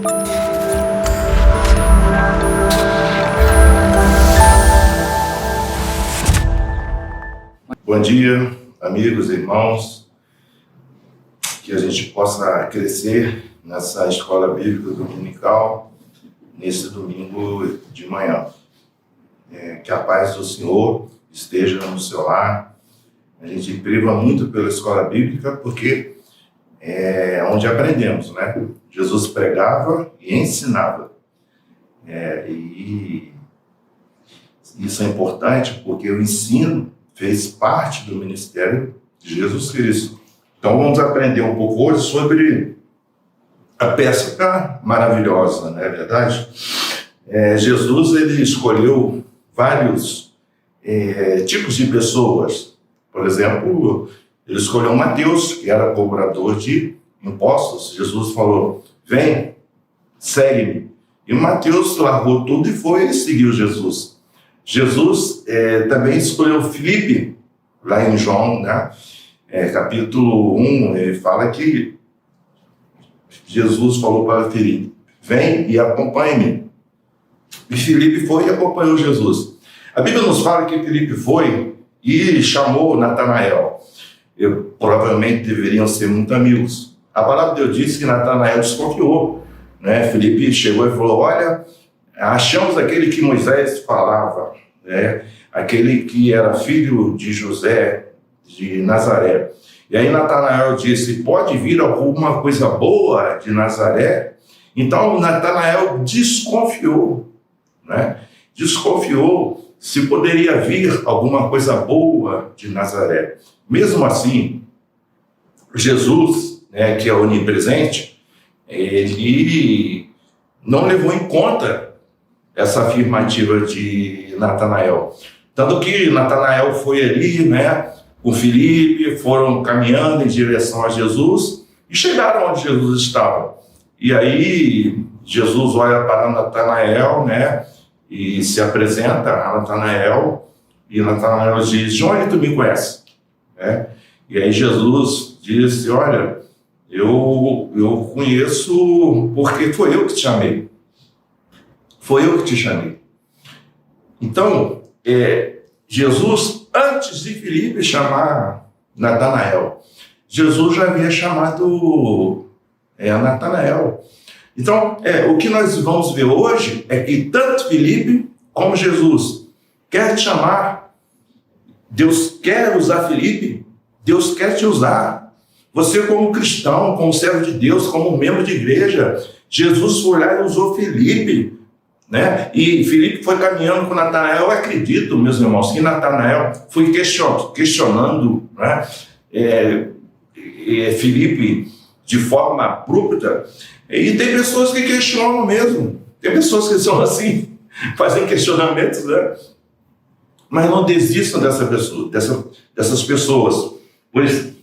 Bom dia, amigos e irmãos, que a gente possa crescer nessa escola bíblica dominical, nesse domingo de manhã. Que a paz do Senhor esteja no seu lar. A gente priva muito pela escola bíblica porque é onde aprendemos, né? Jesus pregava e ensinava. E isso é importante porque o ensino fez parte do ministério de Jesus Cristo. Então vamos aprender um pouco hoje sobre a pesca maravilhosa, não é verdade? Jesus ele escolheu vários tipos de pessoas. Por exemplo, ele escolheu Mateus, que era cobrador de impostos. Jesus falou, vem, segue-me. E Mateus largou tudo e foi e seguiu Jesus. Jesus também escolheu Filipe, lá em João, né? Capítulo 1, ele fala que Jesus falou para Filipe, vem e acompanhe-me. E Filipe foi e acompanhou Jesus. A Bíblia nos fala que Filipe foi e chamou Natanael. Provavelmente deveriam ser muito amigos. A palavra de Deus diz que Natanael desconfiou, né? Filipe chegou e falou, olha, achamos aquele que Moisés falava, né? Aquele que era filho de José, de Nazaré. E aí Natanael disse, pode vir alguma coisa boa de Nazaré? Então Natanael desconfiou, né? Desconfiou se poderia vir alguma coisa boa de Nazaré. Mesmo assim, Jesus, né, que é onipresente, ele não levou em conta essa afirmativa de Natanael. Tanto que Natanael foi ali, né, com Filipe, foram caminhando em direção a Jesus e chegaram onde Jesus estava. E aí Jesus olha para Natanael, né, e se apresenta a Natanael, e Natanael diz, de onde tu me conheces? E aí Jesus disse, olha, eu conheço porque foi eu que te chamei. Foi eu que te chamei. Então, Jesus, antes de Filipe chamar Natanael, Jesus já havia chamado Natanael. Então, o que nós vamos ver hoje é que tanto Filipe como Jesus quer te chamar. Deus quer usar Filipe, Deus quer te usar. Você como cristão, como servo de Deus, como membro de igreja, Jesus foi lá e usou Filipe, né? E Filipe foi caminhando com Natanael. Eu acredito, meus irmãos, que Natanael foi questionando, né? Filipe de forma abrupta. E tem pessoas que questionam mesmo. Tem pessoas que são assim, fazem questionamentos, né? Mas não desistam dessas pessoas. Pois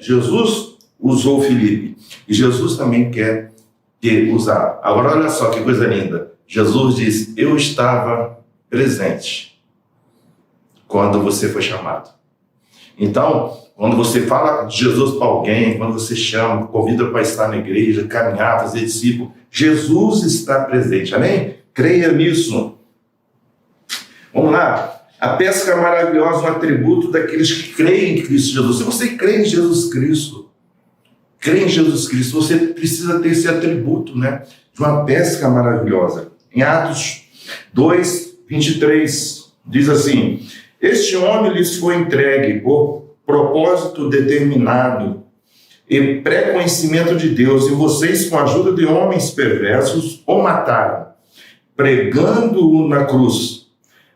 Jesus usou Filipe. E Jesus também quer te usar. Agora olha só que coisa linda. Jesus diz, eu estava presente quando você foi chamado. Então, quando você fala de Jesus para alguém, quando você chama, convida para estar na igreja, caminhar, fazer discípulo, Jesus está presente, amém? Creia nisso. Vamos lá. A pesca maravilhosa é um atributo daqueles que creem em Cristo Jesus. Se você crê em Jesus Cristo, você precisa ter esse atributo, né? De uma pesca maravilhosa. Em Atos 2, 23, diz assim, este homem lhes foi entregue por propósito determinado e pré-conhecimento de Deus, e vocês, com a ajuda de homens perversos, o mataram, pregando-o na cruz.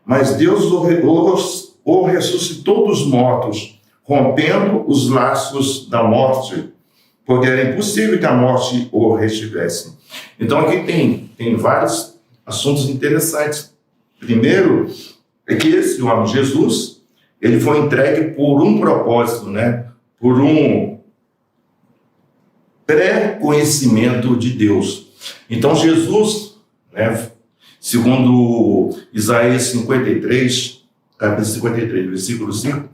Mas Deus o ressuscitou dos mortos, rompendo os laços da morte, porque era impossível que a morte o retivesse. Então aqui tem vários assuntos interessantes. Primeiro, é que esse homem, Jesus, ele foi entregue por um propósito, né? Por um pré-conhecimento de Deus. Então Jesus, né, segundo Isaías 53, capítulo 53, versículo 5,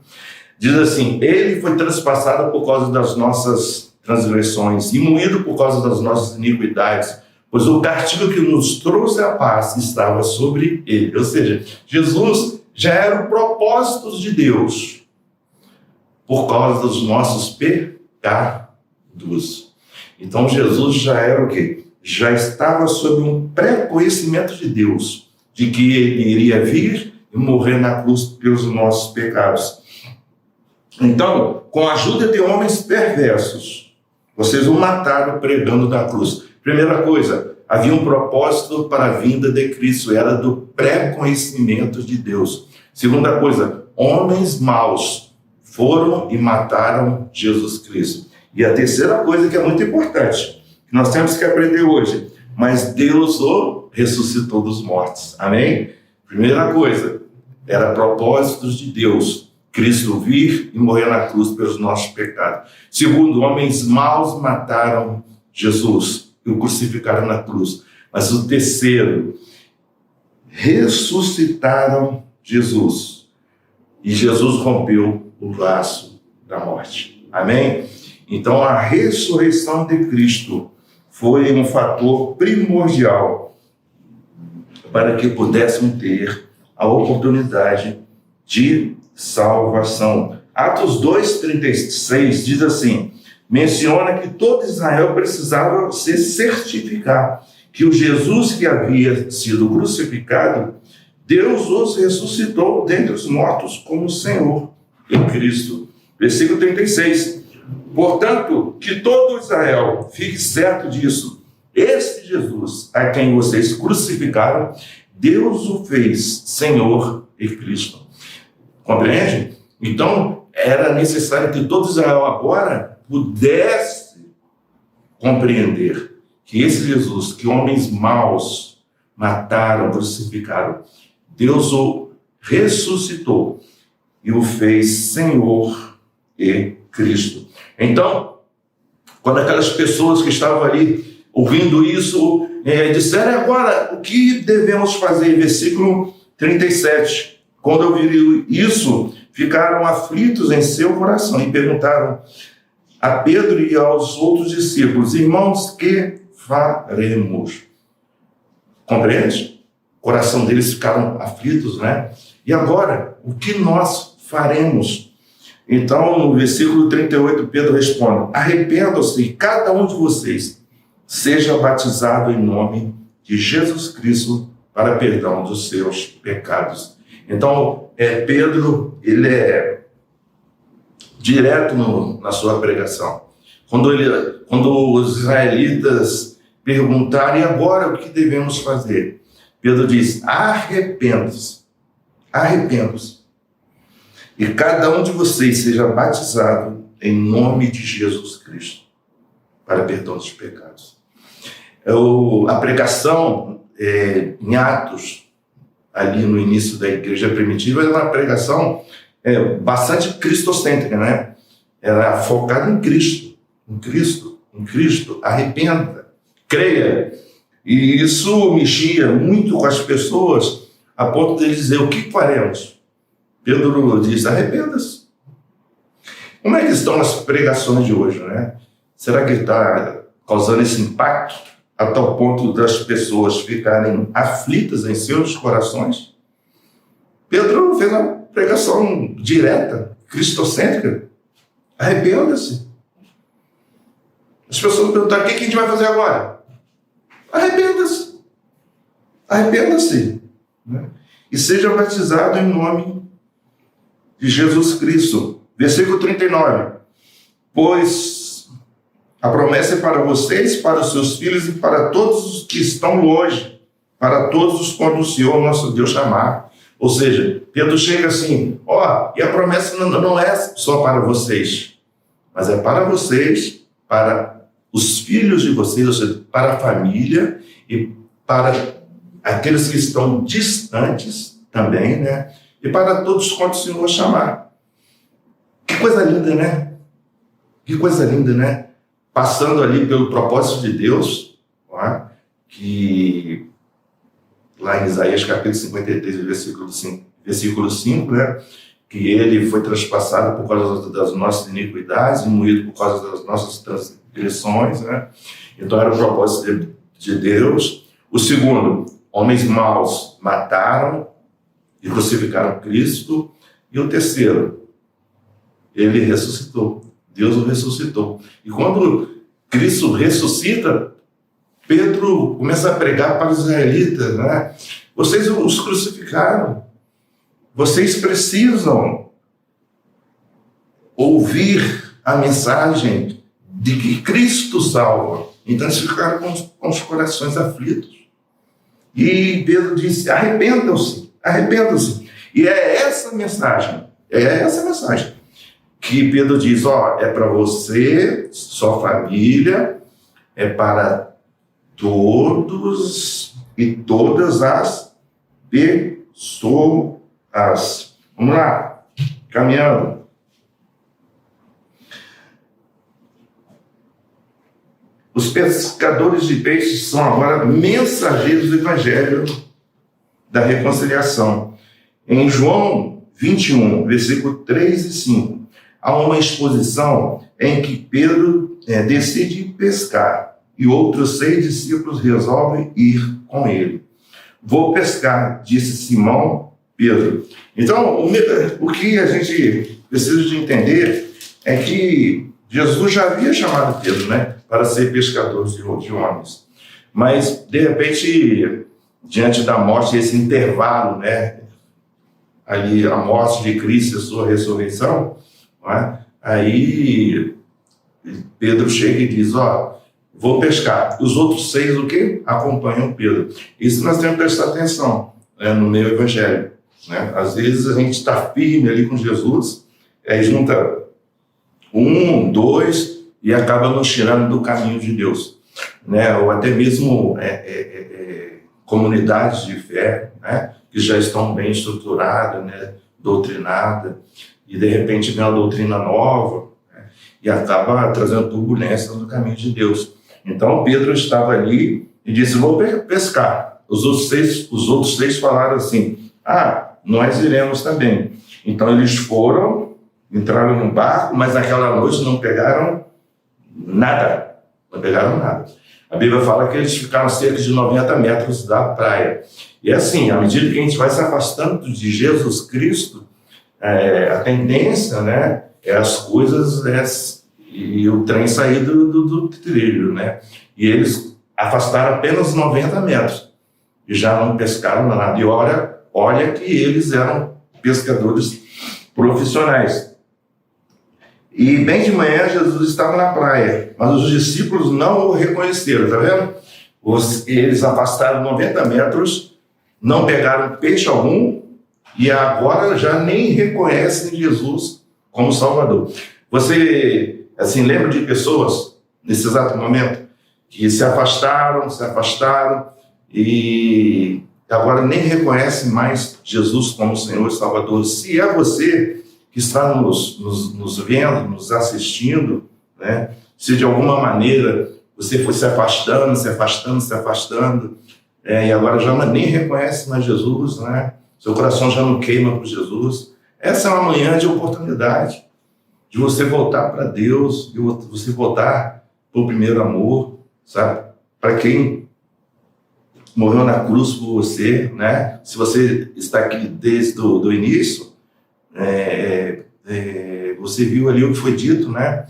diz assim, ele foi transpassado por causa das nossas transgressões e moído por causa das nossas iniquidades. pois o castigo que nos trouxe a paz estava sobre ele. Ou seja, Jesus já era o propósito de Deus por causa dos nossos pecados. Então Jesus já era o quê? Já estava sob um pré-conhecimento de Deus, de que ele iria vir e morrer na cruz pelos nossos pecados. Então, com a ajuda de homens perversos, vocês o mataram pregando na cruz. Primeira coisa, havia um propósito para a vinda de Cristo, era do pré-conhecimento de Deus. Segunda coisa, homens maus foram e mataram Jesus Cristo. E a terceira coisa que é muito importante, que nós temos que aprender hoje, mas Deus o ressuscitou dos mortos. Amém? Primeira coisa, era propósitos de Deus, Cristo vir e morrer na cruz pelos nossos pecados. Segundo, homens maus mataram Jesus e o crucificaram na cruz. Mas o terceiro, ressuscitaram Jesus. E Jesus rompeu o laço da morte. Amém? Então, a ressurreição de Cristo foi um fator primordial para que pudéssemos ter a oportunidade de salvação. Atos 2:36 diz assim, menciona que todo Israel precisava se certificar que o Jesus que havia sido crucificado, Deus os ressuscitou dentre os mortos como Senhor em Cristo. Versículo 36. Portanto, que todo Israel fique certo disso. Este Jesus, a quem vocês crucificaram, Deus o fez Senhor e Cristo. Compreende? Então, era necessário que todo Israel agora pudesse compreender que esse Jesus, que homens maus mataram, crucificaram, Deus o ressuscitou e o fez Senhor e Cristo. Então, quando aquelas pessoas que estavam ali ouvindo isso, disseram agora o que devemos fazer? Versículo 37. Quando ouviram isso, ficaram aflitos em seu coração e perguntaram a Pedro e aos outros discípulos, irmãos, que faremos? Compreende? O coração deles ficaram aflitos, né? E agora, o que nós faremos? Então, no versículo 38, Pedro responde, arrependam-se e cada um de vocês seja batizado em nome de Jesus Cristo para perdão dos seus pecados. Então, Pedro, ele é direto na sua pregação. Quando os israelitas perguntarem, e agora o que devemos fazer? Pedro diz, arrependam-se, arrependam-se. E cada um de vocês seja batizado em nome de Jesus Cristo para perdão dos pecados. A pregação em Atos, ali no início da igreja primitiva, era uma pregação bastante cristocêntrica, né? Era focada em Cristo, arrependa, creia. E isso mexia muito com as pessoas, a ponto de dizer, o que faremos? Pedro diz, arrependa-se. Como é que estão as pregações de hoje, né? Será que está causando esse impacto a tal ponto das pessoas ficarem aflitas em seus corações? Pedro fez uma pregação direta, cristocêntrica. Arrependa-se. As pessoas perguntaram, o que a gente vai fazer agora? Arrependa-se. Arrependa-se. Né? E seja batizado em nome de Jesus Cristo. Versículo 39. Pois a promessa é para vocês, para os seus filhos e para todos os que estão longe, para todos os quando o Senhor nosso Deus chamar. Ou seja, Pedro chega assim, e a promessa não é só para vocês, mas é para vocês, para os filhos de vocês, ou seja, para a família e para aqueles que estão distantes também, né? E para todos quanto o Senhor chamar. Que coisa linda, né? Que coisa linda, né? Passando ali pelo propósito de Deus, que lá em Isaías capítulo 53, versículo 5, né? Que ele foi traspassado por causa das nossas iniquidades e moído por causa das nossas transgressões, né? Então era o propósito de Deus. O segundo, homens maus mataram e crucificaram Cristo. E o terceiro, ele ressuscitou. Deus o ressuscitou. E quando Cristo ressuscita, Pedro começa a pregar para os israelitas, né? Vocês os crucificaram. Vocês precisam ouvir a mensagem de que Cristo salva. Então eles ficaram com os corações aflitos. E Pedro disse, arrependam-se, arrependam-se. E é essa mensagem que Pedro diz, é para você, sua família, é para todos e todas as pessoas. Vamos lá, caminhando. Os pescadores de peixes são agora mensageiros do Evangelho da reconciliação. Em João 21, versículo 3 e 5, há uma exposição em que Pedro decide pescar e outros 6 discípulos resolvem ir com ele. Vou pescar, disse Simão Pedro. Então, o que a gente precisa de entender é que Jesus já havia chamado Pedro, né, para ser pescador de homens. Mas, de repente, diante da morte, esse intervalo, né, ali a morte de Cristo e a sua ressurreição, né, aí Pedro chega e diz, vou pescar. Os outros 6, o quê? Acompanham Pedro. Isso nós temos que prestar atenção, né, no meio evangelho. Né? Às vezes a gente está firme ali com Jesus, aí junta 1, 2 e acaba nos tirando do caminho de Deus, né? Ou até mesmo comunidades de fé, né? Que já estão bem estruturadas, né? Doutrinadas, e de repente vem uma doutrina nova, né? E acaba trazendo turbulência no caminho de Deus. Então Pedro estava ali e disse, vou pescar. Os outros seis falaram assim, nós iremos também. Então eles foram, entraram no barco, mas naquela noite não pegaram nada. Não pegaram nada. A Bíblia fala que eles ficaram cerca de 90 metros da praia. E assim, à medida que a gente vai se afastando de Jesus Cristo, a tendência, né, é as coisas, e o trem sair do trilho, né? E eles afastaram apenas 90 metros e já não pescaram nada. E olha que eles eram pescadores profissionais. E bem de manhã Jesus estava na praia, mas os discípulos não o reconheceram, tá vendo? Eles afastaram 90 metros, não pegaram peixe algum e agora já nem reconhecem Jesus como Salvador. Você, assim, lembra de pessoas nesse exato momento que se afastaram e agora nem reconhecem mais Jesus como Senhor e Salvador? Se é você que está nos vendo, nos assistindo, né? Se de alguma maneira você foi se afastando, e agora já nem reconhece mais Jesus, né? Seu coração já não queima por Jesus. Essa é uma manhã de oportunidade de você voltar para Deus, de você voltar para o primeiro amor, sabe? Para quem morreu na cruz por você, né? Se você está aqui desde o início, você viu ali o que foi dito, né?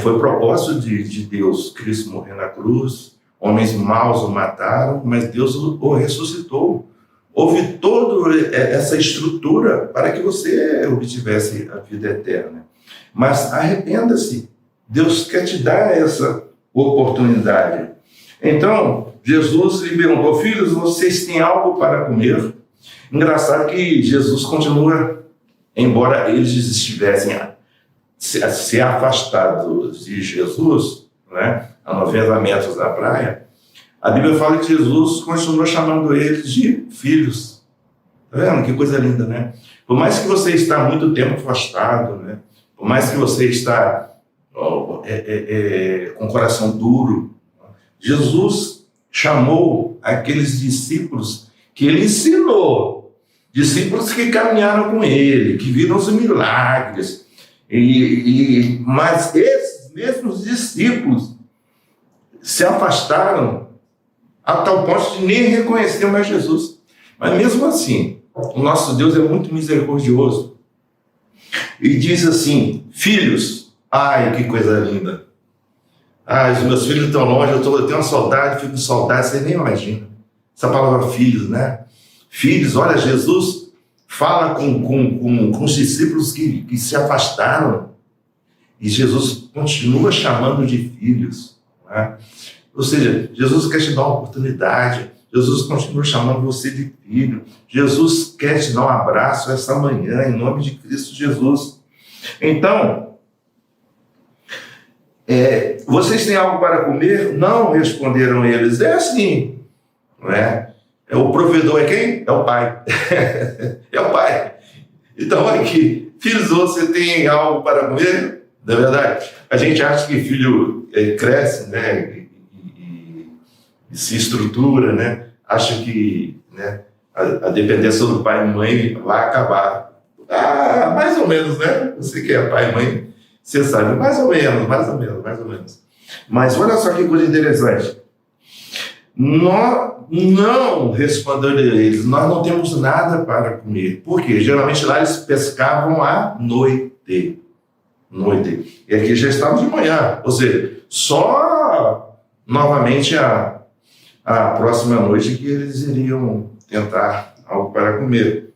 Foi o propósito de Deus. Cristo morreu na cruz, homens maus o mataram, mas Deus o ressuscitou. Houve toda essa estrutura para que você obtivesse a vida eterna. Mas arrependa-se, Deus quer te dar essa oportunidade. Então, Jesus lhe perguntou, filhos, vocês têm algo para comer? Engraçado que Jesus continua, embora eles estivessem se afastados de Jesus, né, a 90 metros da praia, a Bíblia fala que Jesus continua chamando eles de filhos. Tá vendo? Que coisa linda, né? Por mais que você está muito tempo afastado, né? Por mais que você está com o coração duro, Jesus chamou aqueles discípulos que ele ensinou, discípulos que caminharam com ele, que viram os milagres, mas esses mesmos discípulos se afastaram a tal ponto de nem reconhecer mais Jesus. Mas mesmo assim, o nosso Deus é muito misericordioso. E diz assim: filhos, ai, que coisa linda. Ai, os meus filhos estão longe, eu tenho uma saudade, fico com saudade, você nem imagina. Essa palavra filhos, né? Filhos, olha, Jesus fala com os discípulos que se afastaram. E Jesus continua chamando de filhos. Né? Ou seja, Jesus quer te dar uma oportunidade. Jesus continua chamando você de filho. Jesus quer te dar um abraço essa manhã, em nome de Cristo Jesus. Então, vocês têm algo para comer? Não, responderam eles. É assim, não é? O provedor é quem? É o Pai. É o Pai. Então, aqui, filhos, você tem algo para comer? Na verdade, a gente acha que filho cresce, né, e se estrutura, né, acha que, né, a dependência do pai e mãe vai acabar. Mais ou menos, né? Você que é pai e mãe, você sabe, mais ou menos. Mas olha só que coisa interessante. Não, responderam eles, nós não temos nada para comer. Por quê? Geralmente lá eles pescavam à noite. E aqui já estava de manhã, ou seja, só novamente a próxima noite que eles iriam tentar algo para comer.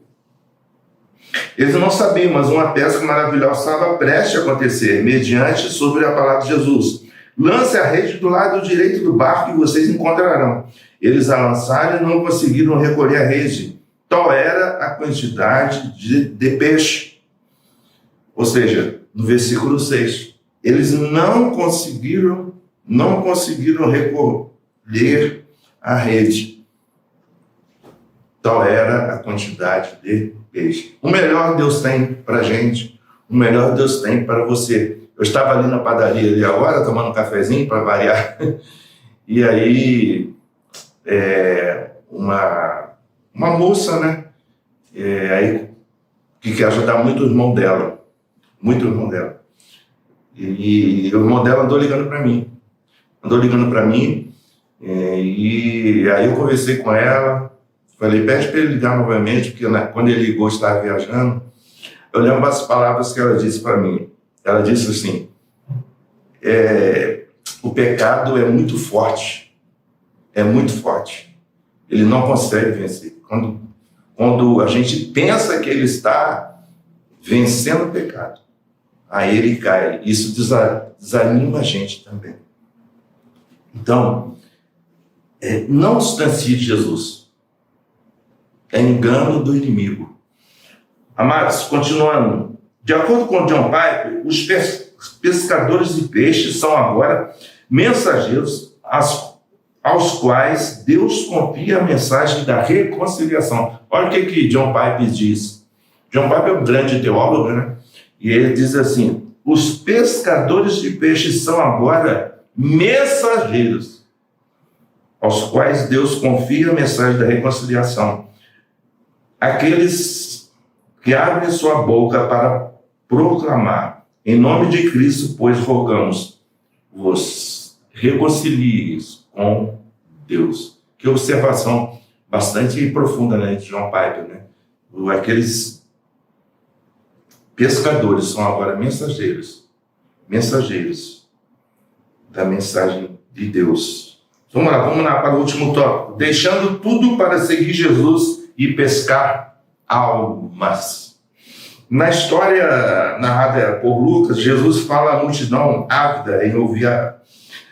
Eles não sabiam, mas uma pesca maravilhosa estava prestes a acontecer, mediante sobre a palavra de Jesus. Lance a rede do lado direito do barco e vocês encontrarão. Eles a lançaram e não conseguiram recolher a rede. Tal era a quantidade de peixe. Ou seja, no versículo 6, eles não conseguiram recolher a rede. Tal era a quantidade de peixe. O melhor Deus tem para a gente, o melhor Deus tem para você. Eu estava ali na padaria ali agora, tomando um cafezinho para variar, e aí uma moça, né, aí, que quer ajudar muito o irmão dela. E o irmão dela andou ligando para mim. E aí eu conversei com ela, falei, pede para ele ligar novamente, porque quando ele ligou, estava viajando. Eu lembro as palavras que ela disse para mim. Ela disse assim, o pecado é muito forte. Ele não consegue vencer. Quando a gente pensa que ele está vencendo o pecado, aí ele cai. Isso desanima a gente também. Então, não distancie de Jesus. É engano do inimigo. Amados, continuando. De acordo com John Piper, os pescadores de peixes são agora mensageiros aos quais Deus confia a mensagem da reconciliação. Olha o que John Piper diz. John Piper é um grande teólogo, né? E ele diz assim, os pescadores de peixes são agora mensageiros aos quais Deus confia a mensagem da reconciliação. Aqueles que abrem sua boca para proclamar, em nome de Cristo, pois rogamos, vos reconcilieis com Deus. Que observação bastante profunda, né, de John Piper, né? Aqueles pescadores são agora mensageiros da mensagem de Deus. Vamos lá para o último tópico. Deixando tudo para seguir Jesus e pescar almas. Na história narrada por Lucas, Jesus fala à multidão ávida em ouvir a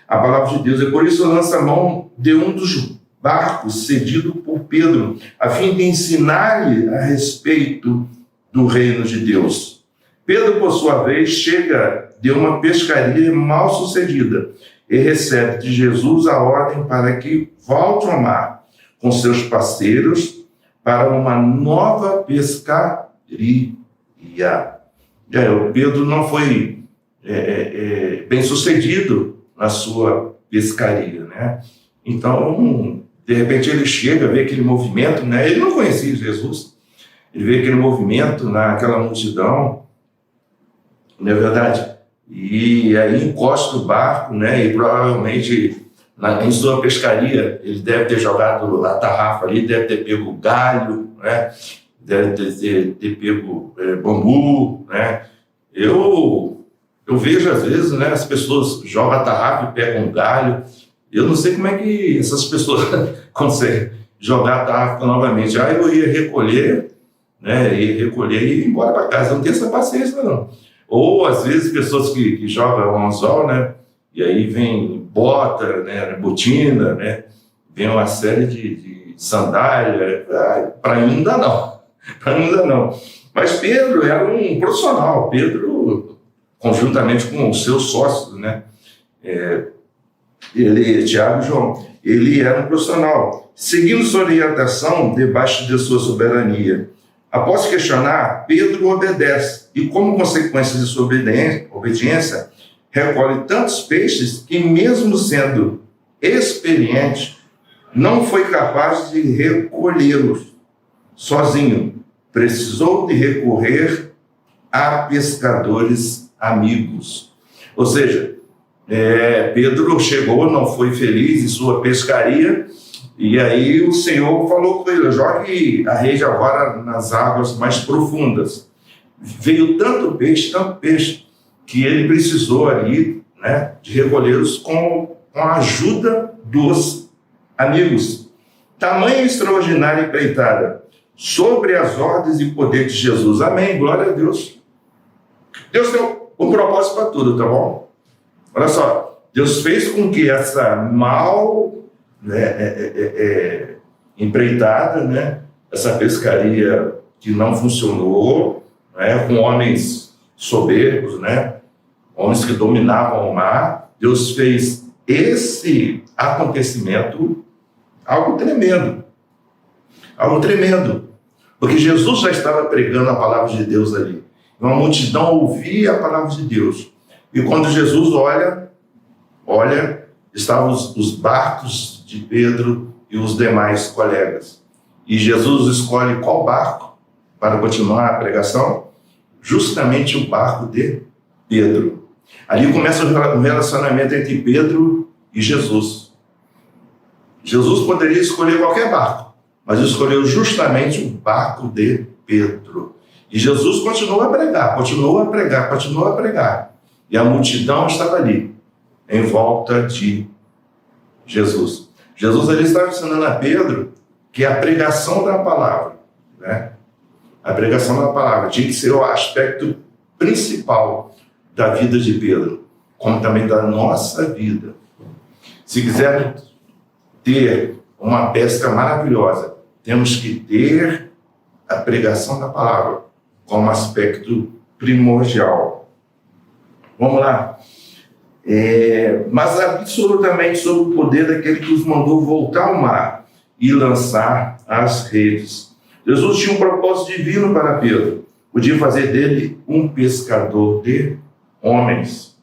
palavra de Deus, e por isso lança a mão de um dos barcos cedido por Pedro, a fim de ensinar-lhe a respeito do reino de Deus. Pedro, por sua vez, chega de uma pescaria mal sucedida e recebe de Jesus a ordem para que volte ao mar com seus parceiros para uma nova pescaria. O Pedro não foi bem sucedido na sua pescaria, né? Então, de repente ele chega, vê aquele movimento, né? Ele não conhecia Jesus, ele vê aquele movimento naquela multidão, não é verdade? E aí encosta o barco, né? E provavelmente em sua pescaria, ele deve ter jogado a tarrafa ali, deve ter pego galho, né? Deve ter pego bambu, né? Eu vejo às vezes, né, as pessoas jogam a tarrafa e pegam galho. Eu não sei como é que essas pessoas conseguem jogar a tarrafa novamente. Aí eu ia recolher, né, e ir embora para casa. Eu não tenho essa paciência, não. Ou, às vezes, pessoas que jogam anzol, né, e aí vem bota, né, botina, né, vem uma série de sandália. Para mim não dá, não. Para mim não dá, não. Mas Pedro era um profissional. Pedro, conjuntamente com os seus sócios, né, Tiago e João, ele era um profissional. Seguindo sua orientação, debaixo de sua soberania. Após questionar, Pedro obedece e, como consequência de sua obediência, recolhe tantos peixes que, mesmo sendo experiente, não foi capaz de recolhê-los sozinho. Precisou de recorrer a pescadores amigos. Ou seja, Pedro chegou, não foi feliz em sua pescaria, e aí o Senhor falou com ele: jogue a rede agora nas águas mais profundas. Veio tanto peixe, que ele precisou ali, né, de recolhê-los com a ajuda dos amigos. Tamanha extraordinária empreitada, sobre as ordens e poder de Jesus. Amém, glória a Deus. Deus tem um propósito para tudo, tá bom? Olha só, Deus fez com que essa empreitada, né, essa pescaria que não funcionou, né, com homens soberbos, né, homens que dominavam o mar, Deus fez esse acontecimento algo tremendo, porque Jesus já estava pregando a palavra de Deus ali, uma multidão ouvia a palavra de Deus, e quando Jesus olha, estavam os barcos de Pedro e os demais colegas. E Jesus escolhe qual barco para continuar a pregação? Justamente o barco de Pedro. Ali começa o relacionamento entre Pedro e Jesus. Jesus poderia escolher qualquer barco, mas escolheu justamente o barco de Pedro. E Jesus continuou a pregar. E a multidão estava ali, em volta de Jesus. Jesus ali estava ensinando a Pedro que a pregação da palavra, né? A pregação da palavra tinha que ser o aspecto principal da vida de Pedro, como também da nossa vida. Se quisermos ter uma pesca maravilhosa, temos que ter a pregação da palavra como aspecto primordial. Vamos lá. Mas absolutamente sob o poder daquele que os mandou voltar ao mar e lançar as redes. Jesus tinha um propósito divino para Pedro, o de fazer dele um pescador de homens.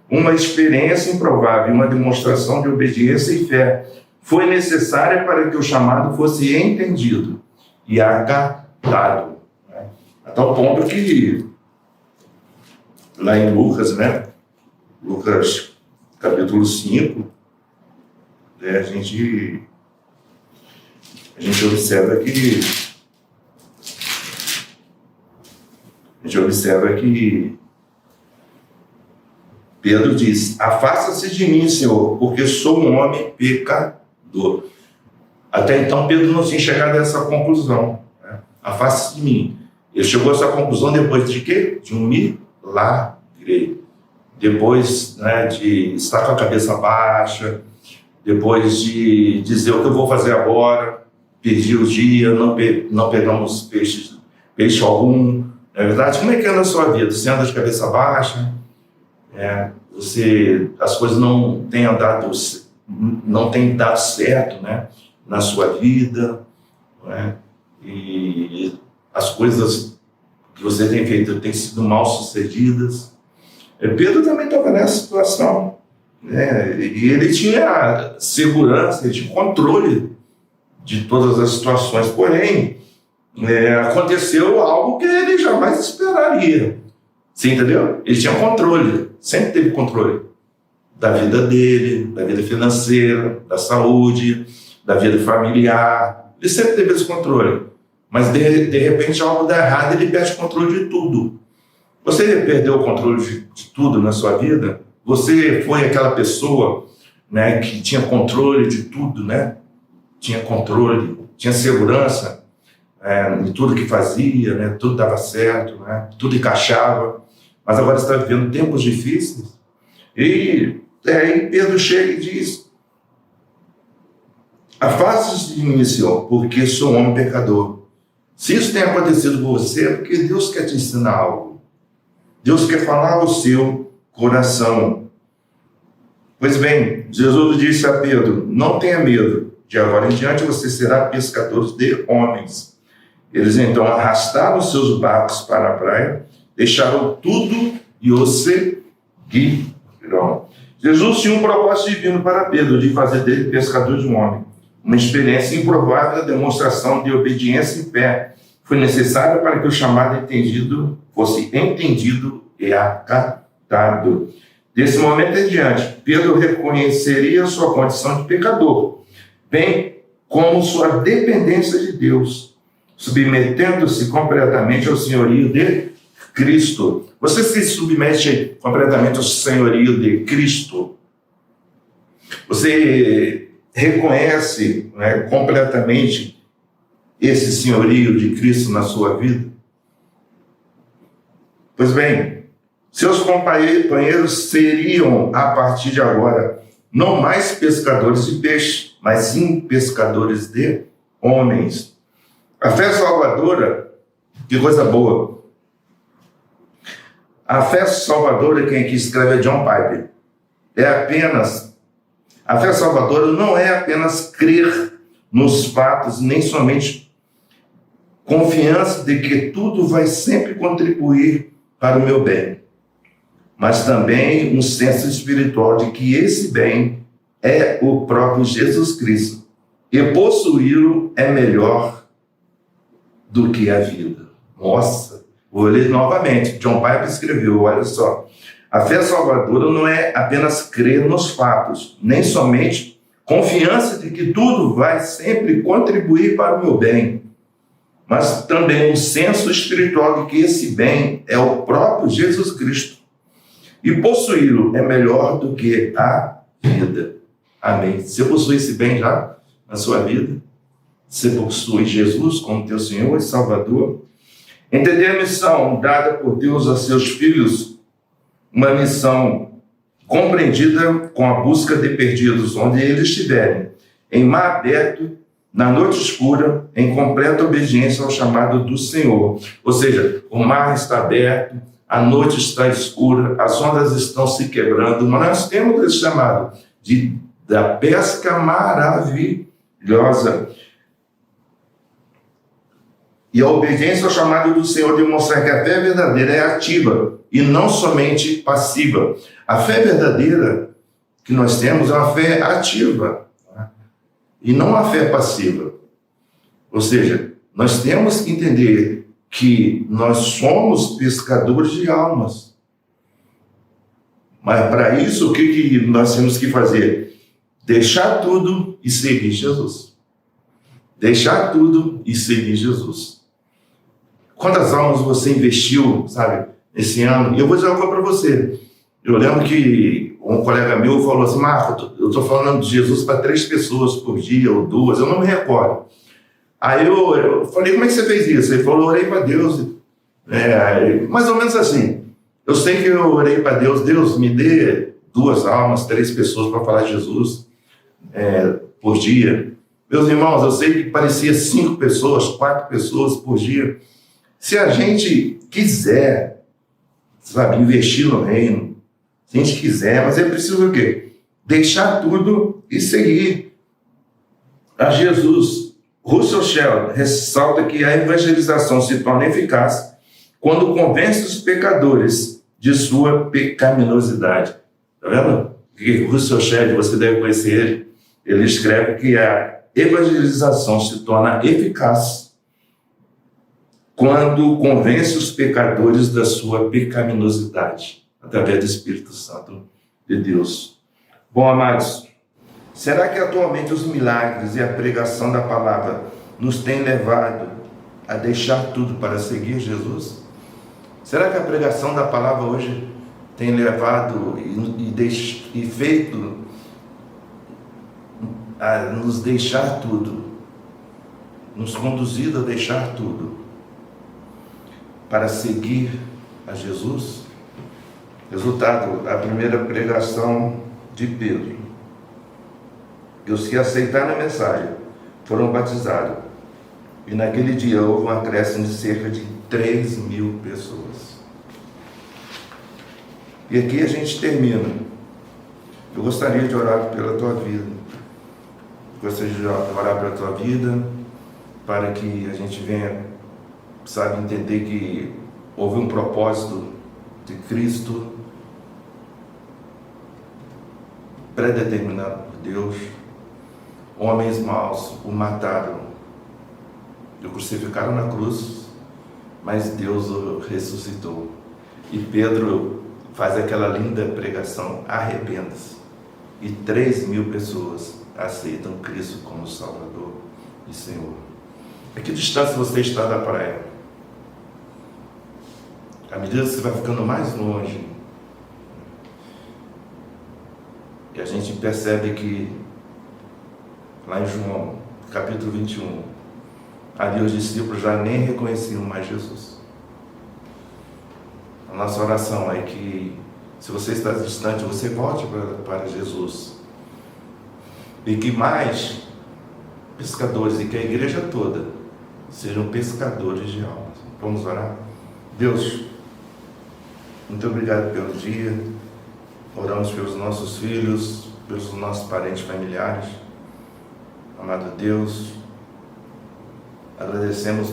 Uma experiência improvável, uma demonstração de obediência e fé foi necessária para que o chamado fosse entendido e acatado. A tal ponto que, lá em Lucas, né? Lucas capítulo 5, a gente observa que Pedro diz: afasta-se de mim, Senhor, porque sou um homem pecador. Até então Pedro não tinha chegado a essa conclusão, né? Afasta-se de mim. Ele chegou a essa conclusão depois de quê? De um milagre. Depois, né, de estar com a cabeça baixa, depois de dizer o que eu vou fazer agora, perdi o dia, não pegamos peixe algum. Na verdade, como é que é na sua vida? Você anda de cabeça baixa, as coisas não têm dado certo, né, na sua vida, né, e as coisas que você tem feito têm sido mal sucedidas. Pedro também estava nessa situação, né? E ele tinha segurança, ele tinha controle de todas as situações, porém, aconteceu algo que ele jamais esperaria. Você entendeu? Ele tinha controle, sempre teve controle da vida dele, da vida financeira, da saúde, da vida familiar. Ele sempre teve esse controle. Mas, de repente, algo dá errado e ele perde o controle de tudo. Você perdeu o controle de tudo na sua vida? Você foi aquela pessoa, né, que tinha controle de tudo, né? Tinha controle, tinha segurança em tudo que fazia, né? Tudo dava certo, né? Tudo encaixava. Mas agora você está vivendo tempos difíceis. E aí Pedro chega e diz: afaste-se de mim, Senhor, porque sou um homem pecador. Se isso tem acontecido com você, é porque Deus quer te ensinar algo. Deus quer falar ao seu coração. Pois bem, Jesus disse a Pedro: não tenha medo, de agora em diante você será pescador de homens. Eles então arrastaram seus barcos para a praia, deixaram tudo e o seguiram. Jesus tinha um propósito divino para Pedro, de fazer dele pescador de um homem. Uma experiência improvável, demonstração de obediência e fé foi necessária para que o chamado fosse entendido e acatado. Desse momento em diante, Pedro reconheceria sua condição de pecador, bem como sua dependência de Deus, submetendo-se completamente ao senhorio de Cristo. Você se submete completamente ao senhorio de Cristo? Você reconhece, né, completamente esse senhorio de Cristo na sua vida? Pois bem, seus companheiros seriam, a partir de agora, não mais pescadores de peixe, mas sim pescadores de homens. A fé salvadora, que coisa boa. A fé salvadora, quem aqui escreve é John Piper. A fé salvadora não é apenas crer nos fatos, nem somente confiança de que tudo vai sempre contribuir para o meu bem, mas também um senso espiritual de que esse bem é o próprio Jesus Cristo, e possuí-lo é melhor do que a vida. Nossa, vou ler novamente. John Piper escreveu, olha só. A fé salvadora não é apenas crer nos fatos, nem somente confiança de que tudo vai sempre contribuir para o meu bem, mas também um senso espiritual de que esse bem é o próprio Jesus Cristo. E possuí-lo é melhor do que a vida. Amém. Você possui esse bem já na sua vida? Você possui Jesus como teu Senhor e Salvador? Entender a missão dada por Deus a seus filhos, uma missão compreendida com a busca de perdidos, onde eles estiverem, em mar aberto, na noite escura, em completa obediência ao chamado do Senhor. Ou seja, o mar está aberto, a noite está escura, as ondas estão se quebrando, mas nós temos esse chamado da pesca maravilhosa. E a obediência ao chamado do Senhor demonstra que a fé verdadeira é ativa e não somente passiva. A fé verdadeira que nós temos é uma fé ativa, né? E não uma fé passiva. Ou seja, nós temos que entender que nós somos pescadores de almas. Mas para isso, o que nós temos que fazer? Deixar tudo e seguir Jesus. Deixar tudo e seguir Jesus. Quantas almas você investiu, sabe, esse ano? E eu vou dizer uma coisa para você. Eu lembro que um colega meu falou assim: Marco, eu estou falando de Jesus para 3 pessoas por dia ou 2, eu não me recordo. Aí eu falei: como é que você fez isso? Ele falou: orei para Deus. Mais ou menos assim. Eu sei que eu orei para Deus: Deus, me dê 2 almas, 3 pessoas para falar de Jesus por dia. Meus irmãos, eu sei que parecia 5 pessoas, 4 pessoas por dia. Se a gente quiser, sabe, investir no reino, se a gente quiser, mas é preciso o quê? Deixar tudo e seguir a Jesus. Russell Shedd ressalta que a evangelização se torna eficaz quando convence os pecadores de sua pecaminosidade. Está vendo? Russell Shedd, você deve conhecer ele. Ele escreve que a evangelização se torna eficaz quando convence os pecadores da sua pecaminosidade, através do Espírito Santo de Deus. Bom, amados, será que atualmente os milagres e a pregação da palavra nos têm levado a deixar tudo para seguir Jesus? Será que a pregação da palavra hoje tem levado e feito a nos deixar tudo, nos conduzido a deixar tudo para seguir a Jesus? Resultado, a primeira pregação de Pedro. E os que aceitaram a mensagem foram batizados. E naquele dia houve um acréscimo de cerca de 3.000 pessoas. E aqui a gente termina. Eu gostaria de orar pela tua vida. Gostaria de orar pela tua vida, para que a gente venha, sabe, entender que houve um propósito de Cristo, predeterminado por Deus. Homens maus o mataram, o crucificaram na cruz, mas Deus o ressuscitou. E Pedro faz aquela linda pregação: arrependa-se. E 3.000 pessoas aceitam Cristo como Salvador e Senhor. A que distância você está da praia? À medida que você vai ficando mais longe, e a gente percebe que lá em João, capítulo 21, ali os discípulos já nem reconheciam mais Jesus. A nossa oração é que, se você está distante, você volte para Jesus. E que mais pescadores, e que a igreja toda sejam pescadores de almas. Vamos orar? Deus, muito obrigado pelo dia. Oramos pelos nossos filhos, pelos nossos parentes familiares. Amado Deus, agradecemos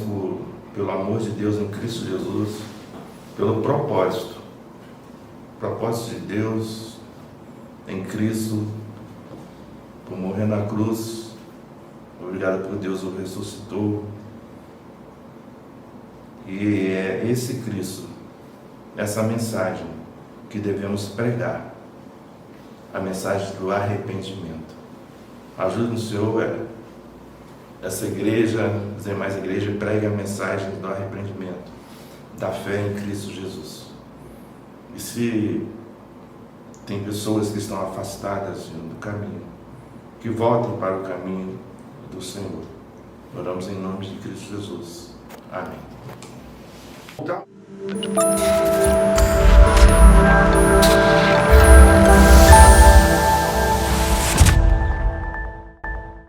pelo amor de Deus em Cristo Jesus, pelo propósito de Deus em Cristo, por morrer na cruz. Obrigado por Deus o ressuscitou. E é esse Cristo, essa mensagem que devemos pregar, a mensagem do arrependimento. Ajude-nos, Senhor, essa igreja, as demais igrejas, pregue a mensagem do arrependimento, da fé em Cristo Jesus. E se tem pessoas que estão afastadas do caminho, que voltem para o caminho do Senhor. Oramos em nome de Cristo Jesus. Amém.